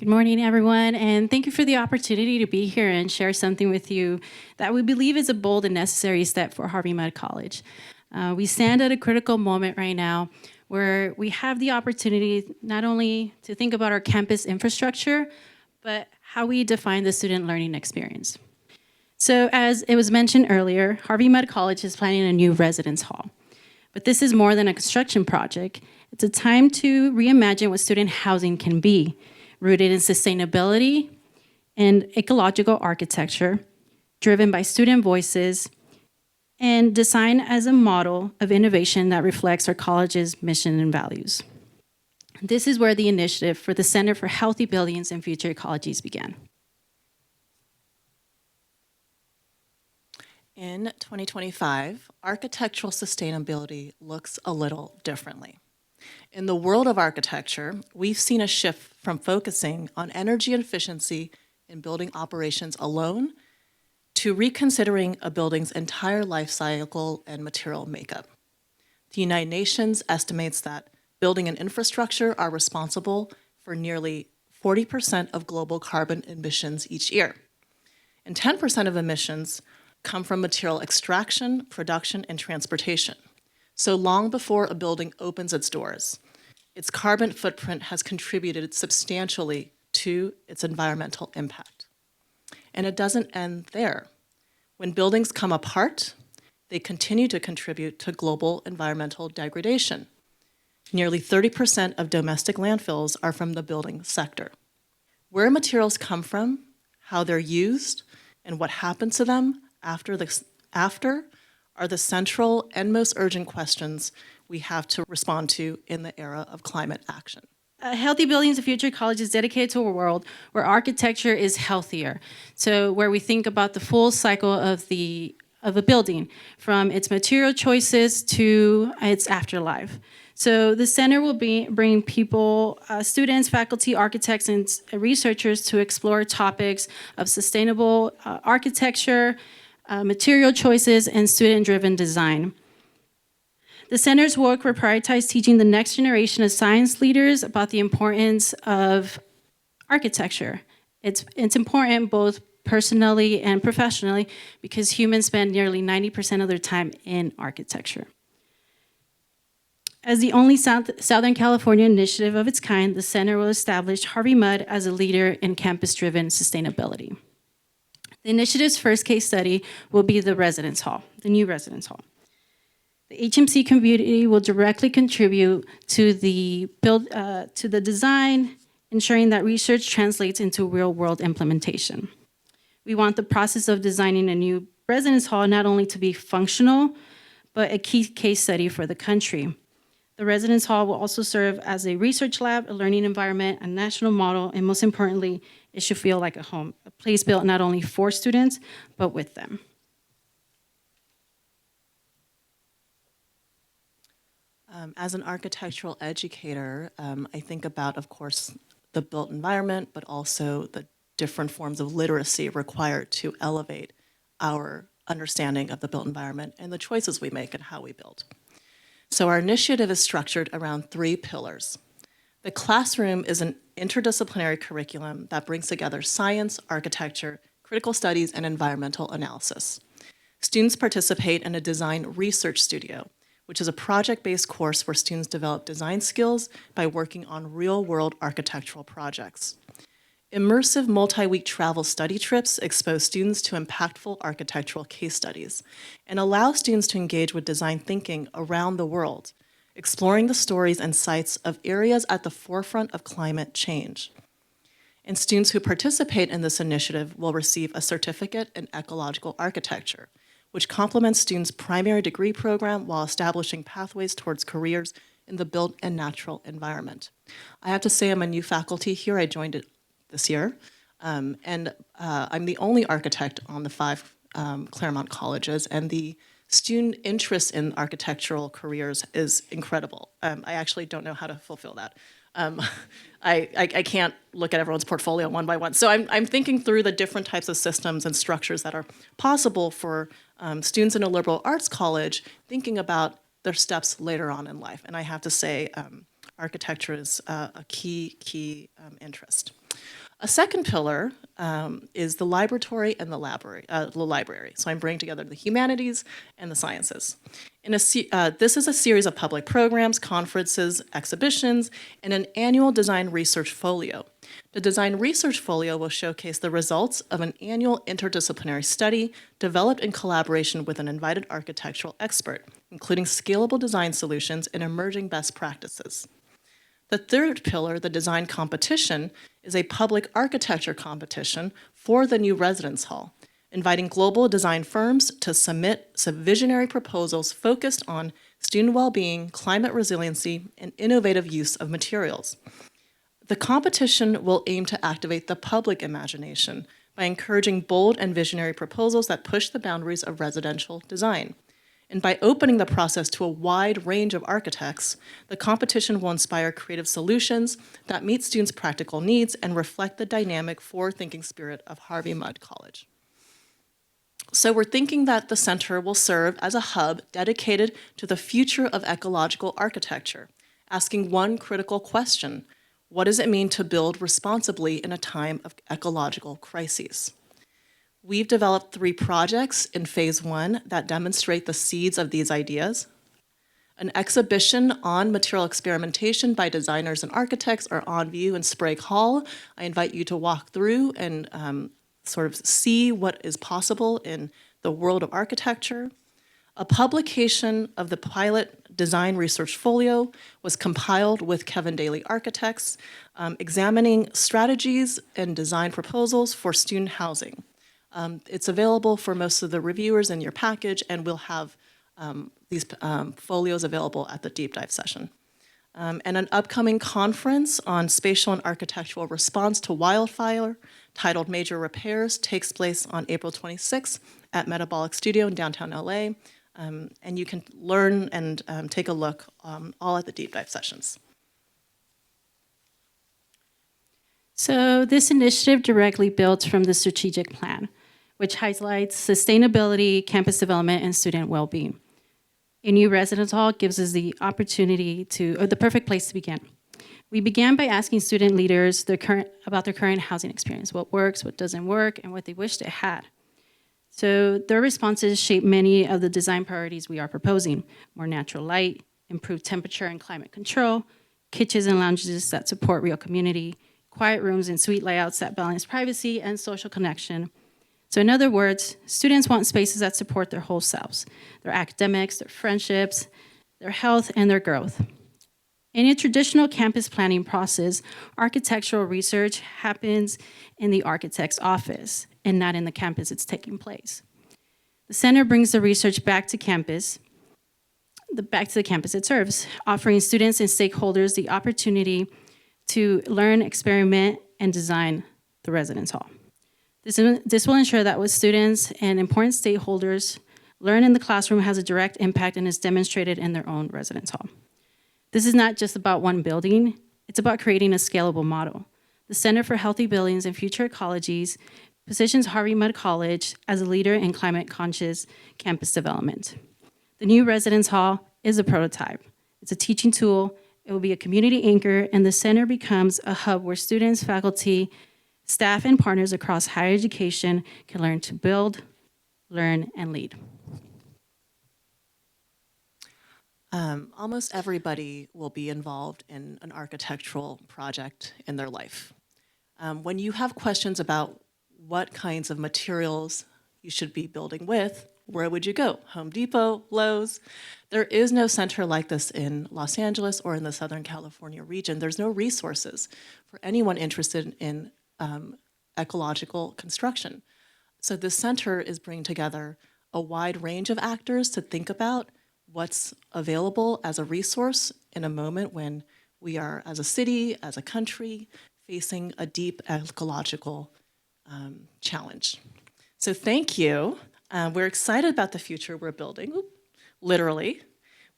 Good morning, everyone, and thank you for the opportunity to be here and share something with you that we believe is a bold and necessary step for Harvey Mudd College. We stand at a critical moment right now where we have the opportunity not only to think about our campus infrastructure, but how we define the student learning experience. So as it was mentioned earlier, Harvey Mudd College is planning a new residence hall. But this is more than a construction project. It's a time to reimagine what student housing can be, rooted in sustainability and ecological architecture, driven by student voices, and designed as a model of innovation that reflects our college's mission and values. This is where the initiative for the Center for Healthy Buildings and Future Ecologies began. In 2025, architectural sustainability looks a little differently. In the world of architecture, we've seen a shift from focusing on energy efficiency in building operations alone to reconsidering a building's entire life cycle and material makeup. The United Nations estimates that building and infrastructure are responsible for nearly 40% of global carbon emissions each year. And 10% of emissions come from material extraction, production, and transportation. So long before a building opens its doors, its carbon footprint has contributed substantially to its environmental impact. And it doesn't end there. When buildings come apart, they continue to contribute to global environmental degradation. Nearly 30% of domestic landfills are from the building sector. Where materials come from, how they're used, and what happens to them after are the central and most urgent questions we have to respond to in the era of climate action. Healthy Buildings of Future College is dedicated to a world where architecture is healthier. So where we think about the full cycle of a building, from its material choices to its afterlife. So the center will bring people, students, faculty, architects, and researchers to explore topics of sustainable architecture, material choices, and student-driven design. The center's work will prioritize teaching the next generation of science leaders about the importance of architecture. It's important both personally and professionally because humans spend nearly 90% of their time in architecture. As the only Southern California initiative of its kind, the center will establish Harvey Mudd as a leader in campus-driven sustainability. The initiative's first case study will be the residence hall, the new residence hall. The HMC community will directly contribute to the design, ensuring that research translates into real-world implementation. We want the process of designing a new residence hall not only to be functional, but a key case study for the country. The residence hall will also serve as a research lab, a learning environment, a national model, and most importantly, it should feel like a home, a place built not only for students, but with them. As an architectural educator, I think about, of course, the built environment, but also the different forms of literacy required to elevate our understanding of the built environment and the choices we make and how we build. So our initiative is structured around 3 pillars. The classroom is an interdisciplinary curriculum that brings together science, architecture, critical studies, and environmental analysis. Students participate in a design research studio, which is a project-based course where students develop design skills by working on real-world architectural projects. Immersive multi-week travel study trips expose students to impactful architectural case studies and allow students to engage with design thinking around the world, exploring the stories and sites of areas at the forefront of climate change. And students who participate in this initiative will receive a certificate in ecological architecture, which complements students' primary degree program while establishing pathways towards careers in the built and natural environment. I have to say I'm a new faculty here. I joined it this year, and I'm the only architect on the 5 Claremont colleges, and the student interest in architectural careers is incredible. I actually don't know how to fulfill that. I can't look at everyone's portfolio one by one. So I'm thinking through the different types of systems and structures that are possible for students in a liberal arts college thinking about their steps later on in life. And I have to say, architecture is a key interest. A second pillar is the laboratory and the library. So I'm bringing together the humanities and the sciences. This is a series of public programs, conferences, exhibitions, and an annual design research folio. The design research folio will showcase the results of an annual interdisciplinary study developed in collaboration with an invited architectural expert, including scalable design solutions and emerging best practices. The third pillar, the design competition, is a public architecture competition for the new residence hall, inviting global design firms to submit some visionary proposals focused on student well-being, climate resiliency, and innovative use of materials. The competition will aim to activate the public imagination by encouraging bold and visionary proposals that push the boundaries of residential design. And by opening the process to a wide range of architects, the competition will inspire creative solutions that meet students' practical needs and reflect the dynamic, forward-thinking spirit of Harvey Mudd College. So we're thinking that the center will serve as a hub dedicated to the future of ecological architecture, asking one critical question: what does it mean to build responsibly in a time of ecological crises? We've developed 3 projects in phase 1 that demonstrate the seeds of these ideas. An exhibition on material experimentation by designers and architects are on view in Sprague Hall. I invite you to walk through and sort of see what is possible in the world of architecture. A publication of the pilot design research folio was compiled with Kevin Daly Architects, examining strategies and design proposals for student housing. It's available for most of the reviewers in your package, and we'll have these folios available at the deep dive session. And an upcoming conference on spatial and architectural response to wildfire titled Major Repairs takes place on April 26th at Metabolic Studio in downtown LA. And you can learn and take a look all at the deep dive sessions. So this initiative directly builds from the strategic plan, which highlights sustainability, campus development, and student well-being. A new residence hall gives us the opportunity or the perfect place to begin. We began by asking student leaders about their current housing experience, what works, what doesn't work, and what they wished it had. So their responses shape many of the design priorities we are proposing: more natural light, improved temperature and climate control, kitchens and lounges that support real community, quiet rooms and suite layouts that balance privacy and social connection. So in other words, students want spaces that support their whole selves, their academics, their friendships, their health, and their growth. In a traditional campus planning process, architectural research happens in the architect's office and not in the campus it's taking place. The center brings the research back to the campus it serves, offering students and stakeholders the opportunity to learn, experiment, and design the residence hall. This will ensure that what students and important stakeholders learn in the classroom has a direct impact and is demonstrated in their own residence hall. This is not just about one building, it's about creating a scalable model. The Center for Healthy Buildings and Future Ecologies positions Harvey Mudd College as a leader in climate-conscious campus development. The new residence hall is a prototype. It's a teaching tool, it will be a community anchor, and the center becomes a hub where students, faculty, staff, and partners across higher education can learn to build, learn, and lead. Almost everybody will be involved in an architectural project in their life. When you have questions about what kinds of materials you should be building with, where would you go? Home Depot, Lowe's? There is no center like this in Los Angeles or in the Southern California region. There's no resources for anyone interested in ecological construction. So this center is bringing together a wide range of actors to think about what's available as a resource in a moment when we are, as a city, as a country, facing a deep ecological challenge. So thank you. We're excited about the future we're building, literally.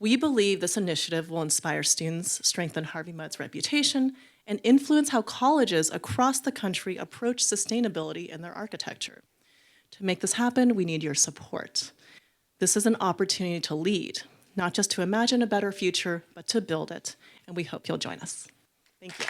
We believe this initiative will inspire students, strengthen Harvey Mudd's reputation, and influence how colleges across the country approach sustainability in their architecture. To make this happen, we need your support. This is an opportunity to lead, not just to imagine a better future, but to build it, and we hope you'll join us. Thank you.